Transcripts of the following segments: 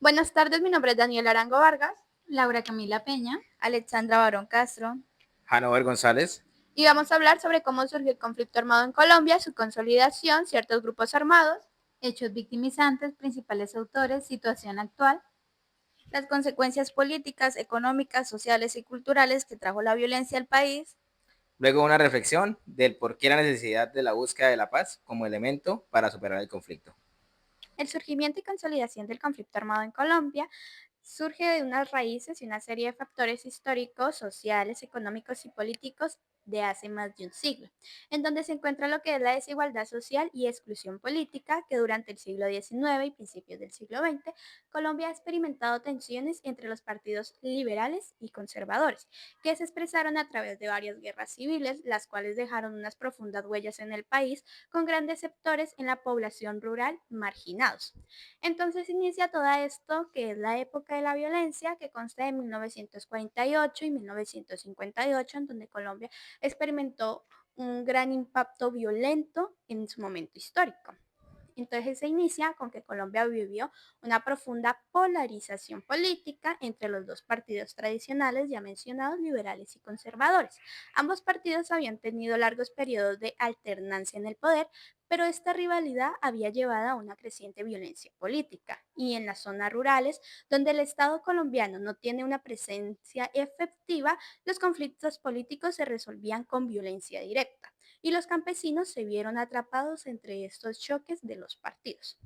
Buenas tardes, mi nombre es Daniel Arango Vargas, Laura Camila Peña. Alexandra Barón Castro. Hanover González. y vamos a hablar sobre cómo surgió el conflicto armado en Colombia, su consolidación, ciertos grupos armados, Hechos victimizantes, principales autores, situación actual. Las consecuencias políticas, económicas, sociales y culturales que trajo la violencia al país. Luego una reflexión del por qué la necesidad de la búsqueda de la paz como elemento para superar el conflicto. El surgimiento y consolidación del conflicto armado en Colombia surge de unas raíces y una serie de factores históricos, sociales, económicos y políticos de hace más de un siglo, en donde se encuentra lo que es la desigualdad social y exclusión política que durante el siglo XIX y principios del siglo XX Colombia ha experimentado tensiones entre los partidos liberales y conservadores, que se expresaron a través de varias guerras civiles, las cuales dejaron unas profundas huellas en el país, con grandes sectores en la población rural marginados. Entonces inicia todo esto, que es la época de la violencia, que consta de 1948 y 1958, en donde Colombia experimentó un gran impacto violento en su momento histórico. Entonces se inicia con que Colombia vivió una profunda polarización política entre los dos partidos tradicionales ya mencionados, liberales y conservadores. Ambos partidos habían tenido largos periodos de alternancia en el poder, pero esta rivalidad había llevado a una creciente violencia política. Y en las zonas rurales, donde el Estado colombiano no tiene una presencia efectiva, los conflictos políticos se resolvían con violencia directa y los campesinos se vieron atrapados entre estos choques de los partidos,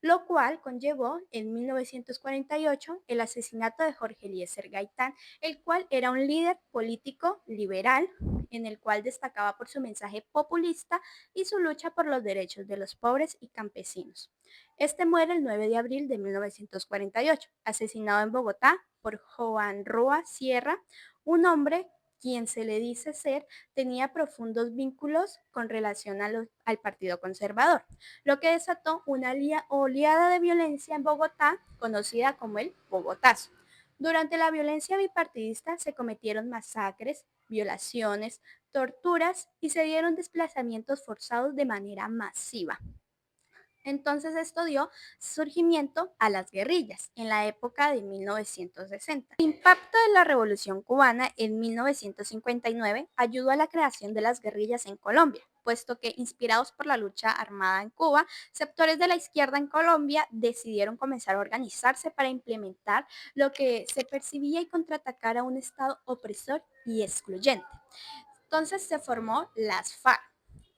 lo cual conllevó en 1948 el asesinato de Jorge Eliezer Gaitán, el cual era un líder político liberal en el cual destacaba por su mensaje populista y su lucha por los derechos de los pobres y campesinos. Este muere el 9 de abril de 1948, asesinado en Bogotá por Juan Roa Sierra, un hombre quien se le dice ser tenía profundos vínculos con relación al Partido Conservador, lo que desató una oleada de violencia en Bogotá, conocida como el Bogotazo. Durante la violencia bipartidista se cometieron masacres, violaciones, torturas y se dieron desplazamientos forzados de manera masiva. Entonces esto dio surgimiento a las guerrillas en la época de 1960. El impacto de la Revolución cubana en 1959 ayudó a la creación de las guerrillas en Colombia, puesto que, inspirados por la lucha armada en Cuba, sectores de la izquierda en Colombia decidieron comenzar a organizarse para implementar lo que se percibía y contraatacar a un Estado opresor y excluyente. Entonces se formó las FARC,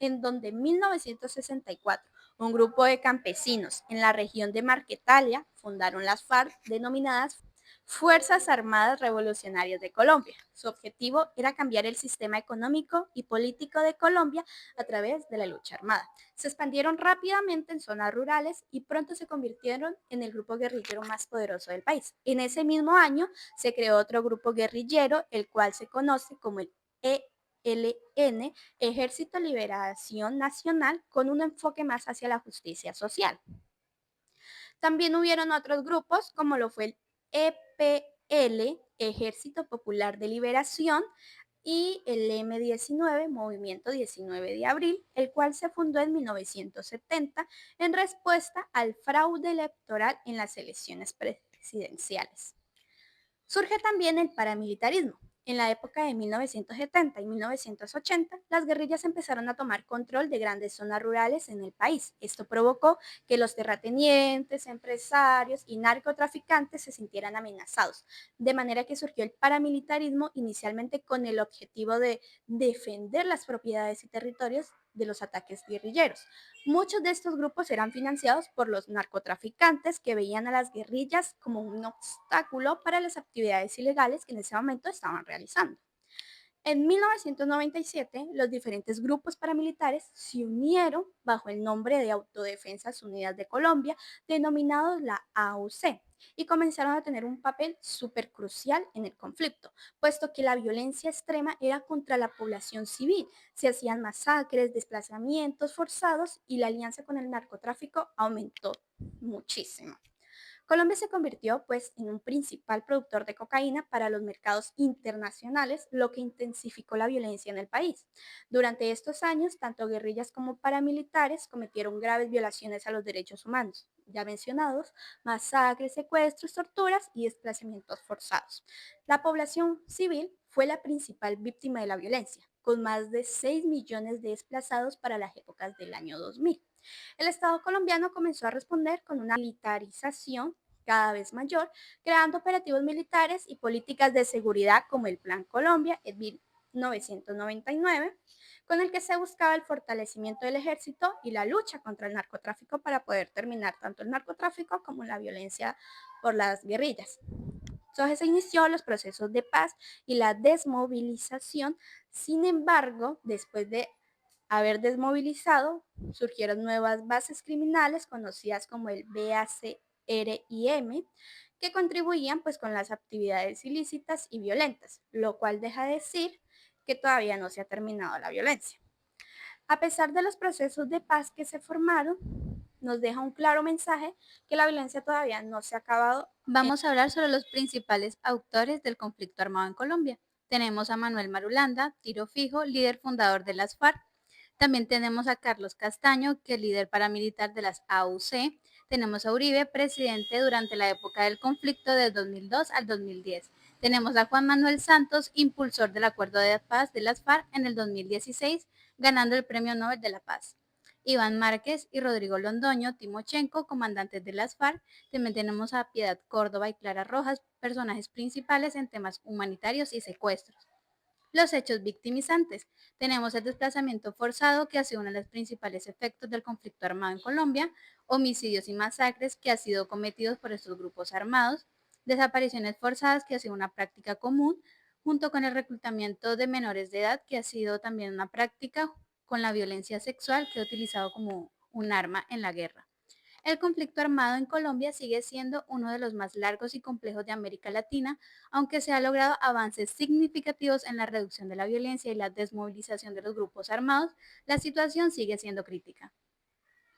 en donde en 1964 un grupo de campesinos en la región de Marquetalia fundaron las FARC, denominadas Fuerzas Armadas Revolucionarias de Colombia. Su objetivo era cambiar el sistema económico y político de Colombia a través de la lucha armada. Se expandieron rápidamente en zonas rurales y pronto se convirtieron en el grupo guerrillero más poderoso del país. En ese mismo año se creó otro grupo guerrillero, el cual se conoce como el ELN, Ejército Liberación Nacional, con un enfoque más hacia la justicia social. También hubieron otros grupos, como lo fue el EPL, Ejército Popular de Liberación, y el M19, Movimiento 19 de Abril, el cual se fundó en 1970 en respuesta al fraude electoral en las elecciones presidenciales. Surge también el paramilitarismo. En la época de 1970 y 1980, las guerrillas empezaron a tomar control de grandes zonas rurales en el país. Esto provocó que los terratenientes, empresarios y narcotraficantes se sintieran amenazados, de manera que surgió el paramilitarismo inicialmente con el objetivo de defender las propiedades y territorios de los ataques guerrilleros. Muchos de estos grupos eran financiados por los narcotraficantes, que veían a las guerrillas como un obstáculo para las actividades ilegales que en ese momento estaban realizando. En 1997, los diferentes grupos paramilitares se unieron bajo el nombre de Autodefensas Unidas de Colombia, denominados la AUC, y comenzaron a tener un papel súper crucial en el conflicto, puesto que la violencia extrema era contra la población civil. Se hacían masacres, desplazamientos forzados y la alianza con el narcotráfico aumentó muchísimo. Colombia se convirtió pues en un principal productor de cocaína para los mercados internacionales, lo que intensificó la violencia en el país. Durante estos años, tanto guerrillas como paramilitares cometieron graves violaciones a los derechos humanos, ya mencionados, masacres, secuestros, torturas y desplazamientos forzados. La población civil fue la principal víctima de la violencia, con más de 6 millones de desplazados para las épocas del año 2000. El Estado colombiano comenzó a responder con una militarización cada vez mayor, creando operativos militares y políticas de seguridad como el Plan Colombia en 1999, con el que se buscaba el fortalecimiento del ejército y la lucha contra el narcotráfico para poder terminar tanto el narcotráfico como la violencia por las guerrillas. Entonces se inició los procesos de paz y la desmovilización. Sin embargo, después de haber desmovilizado, surgieron nuevas bases criminales conocidas como el BACRIM, que contribuían pues con las actividades ilícitas y violentas, lo cual deja de decir que todavía no se ha terminado la violencia. A pesar de los procesos de paz que se formaron, nos deja un claro mensaje que la violencia todavía no se ha acabado. Vamos a hablar sobre los principales autores del conflicto armado en Colombia. Tenemos a Manuel Marulanda, tiro fijo, líder fundador de las FARC. También tenemos a Carlos Castaño, que es líder paramilitar de las AUC. Tenemos a Uribe, presidente durante la época del conflicto de 2002 al 2010. Tenemos a Juan Manuel Santos, impulsor del Acuerdo de Paz de las FARC en el 2016, ganando el Premio Nobel de la Paz. Iván Márquez y Rodrigo Londoño Timochenko, comandantes de las FARC. También tenemos a Piedad Córdoba y Clara Rojas, personajes principales en temas humanitarios y secuestros. Los hechos victimizantes. Tenemos el desplazamiento forzado, que ha sido uno de los principales efectos del conflicto armado en Colombia, homicidios y masacres que han sido cometidos por estos grupos armados, desapariciones forzadas, que ha sido una práctica común, junto con el reclutamiento de menores de edad, que ha sido también una práctica, con la violencia sexual, que ha utilizado como un arma en la guerra. El conflicto armado en Colombia sigue siendo uno de los más largos y complejos de América Latina, aunque se han logrado avances significativos en la reducción de la violencia y la desmovilización de los grupos armados. La situación sigue siendo crítica.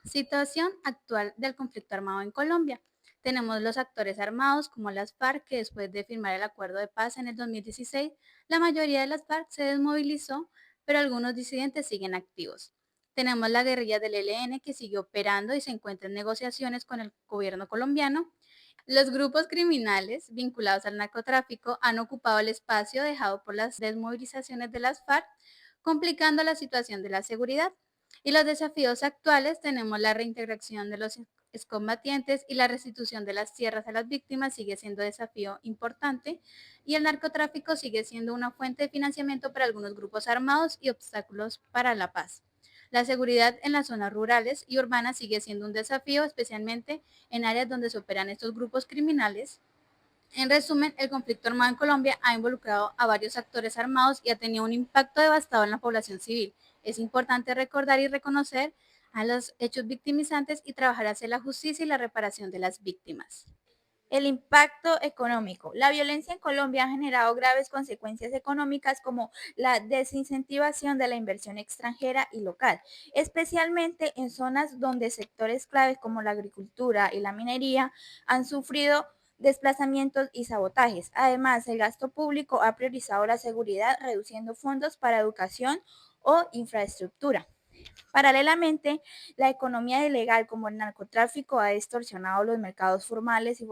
Situación actual del conflicto armado en Colombia. Tenemos los actores armados como las FARC, que después de firmar el acuerdo de paz en el 2016, la mayoría de las FARC se desmovilizó, pero algunos disidentes siguen activos. Tenemos la guerrilla del ELN, que sigue operando y se encuentra en negociaciones con el gobierno colombiano. Los grupos criminales vinculados al narcotráfico han ocupado el espacio dejado por las desmovilizaciones de las FARC, complicando la situación de la seguridad. Y los desafíos actuales: tenemos la reintegración de los excombatientes y la restitución de las tierras a las víctimas sigue siendo desafío importante, y el narcotráfico sigue siendo una fuente de financiamiento para algunos grupos armados y obstáculos para la paz. La seguridad en las zonas rurales y urbanas sigue siendo un desafío, especialmente en áreas donde se operan estos grupos criminales. En resumen, el conflicto armado en Colombia ha involucrado a varios actores armados y ha tenido un impacto devastador en la población civil. Es importante recordar y reconocer a los hechos victimizantes y trabajar hacia la justicia y la reparación de las víctimas. El impacto económico. La violencia en Colombia ha generado graves consecuencias económicas como la desincentivación de la inversión extranjera y local, especialmente en zonas donde sectores claves como la agricultura y la minería han sufrido desplazamientos y sabotajes. Además, el gasto público ha priorizado la seguridad, reduciendo fondos para educación o infraestructura. Paralelamente, la economía ilegal como el narcotráfico ha distorsionado los mercados formales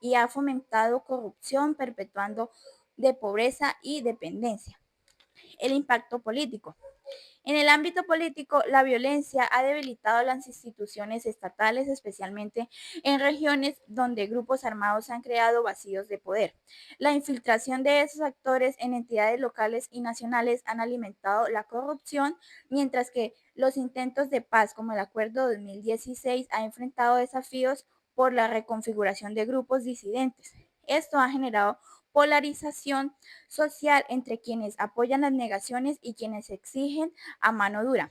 y ha fomentado corrupción, perpetuando de pobreza y dependencia. El impacto político. En el ámbito político, la violencia ha debilitado las instituciones estatales, especialmente en regiones donde grupos armados han creado vacíos de poder. La infiltración de esos actores en entidades locales y nacionales han alimentado la corrupción, mientras que los intentos de paz, como el Acuerdo 2016, han enfrentado desafíos por la reconfiguración de grupos disidentes. Esto ha generado polarización social entre quienes apoyan las negaciones y quienes exigen a mano dura.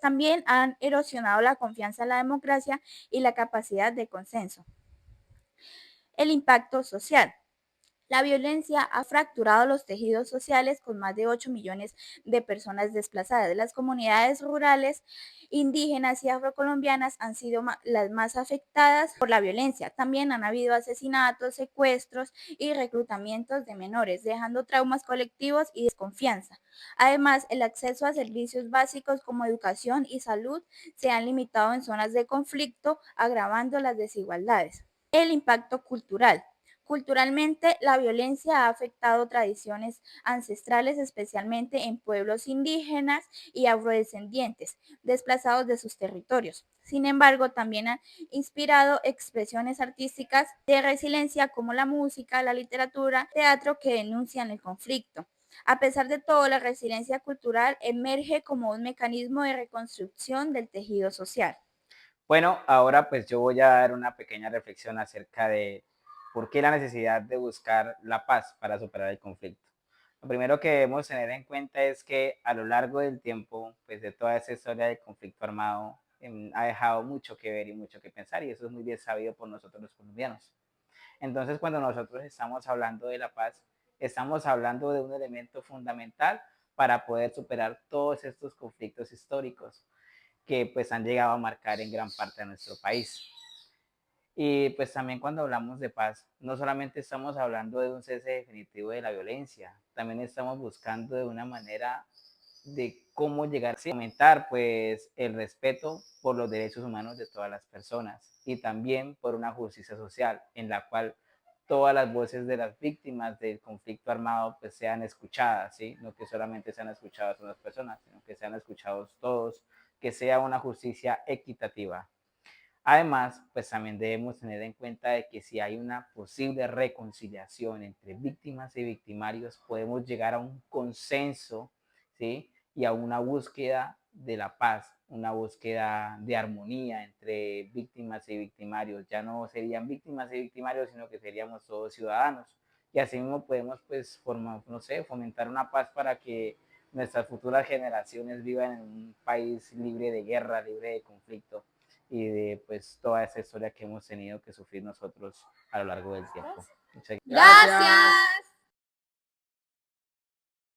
También han erosionado la confianza en la democracia y la capacidad de consenso. El impacto social. La violencia ha fracturado los tejidos sociales con más de 8 millones de personas desplazadas. Las comunidades rurales, indígenas y afrocolombianas han sido las más afectadas por la violencia. También han habido asesinatos, secuestros y reclutamientos de menores, dejando traumas colectivos y desconfianza. Además, el acceso a servicios básicos como educación y salud se han limitado en zonas de conflicto, agravando las desigualdades. El impacto cultural. Culturalmente, la violencia ha afectado tradiciones ancestrales, especialmente en pueblos indígenas y afrodescendientes, desplazados de sus territorios. Sin embargo, también ha inspirado expresiones artísticas de resiliencia como la música, la literatura, teatro que denuncian el conflicto. A pesar de todo, la resiliencia cultural emerge como un mecanismo de reconstrucción del tejido social. Bueno, ahora pues yo voy a dar una pequeña reflexión acerca de por qué la necesidad de buscar la paz para superar el conflicto. Lo primero que debemos tener en cuenta es que a lo largo del tiempo, pues de toda esa historia del conflicto armado, ha dejado mucho que ver y mucho que pensar, y eso es muy bien sabido por nosotros los colombianos. Entonces, cuando nosotros estamos hablando de la paz, estamos hablando de un elemento fundamental para poder superar todos estos conflictos históricos que pues han llegado a marcar en gran parte de nuestro país. Y pues también cuando hablamos de paz, no solamente estamos hablando de un cese definitivo de la violencia, también estamos buscando de una manera de cómo llegar a aumentar pues el respeto por los derechos humanos de todas las personas y también por una justicia social en la cual todas las voces de las víctimas del conflicto armado pues sean escuchadas, ¿sí? No que solamente sean escuchadas unas personas, sino que sean escuchados todos, que sea una justicia equitativa. Además, pues también debemos tener en cuenta de que si hay una posible reconciliación entre víctimas y victimarios, podemos llegar a un consenso, ¿sí? Y a una búsqueda de la paz, una búsqueda de armonía entre víctimas y victimarios. Ya no serían víctimas y victimarios, sino que seríamos todos ciudadanos. Y así mismo podemos, pues, no sé, fomentar una paz para que nuestras futuras generaciones vivan en un país libre de guerra, libre de conflicto y de pues toda esa historia que hemos tenido que sufrir nosotros a lo largo del tiempo. Muchas Gracias.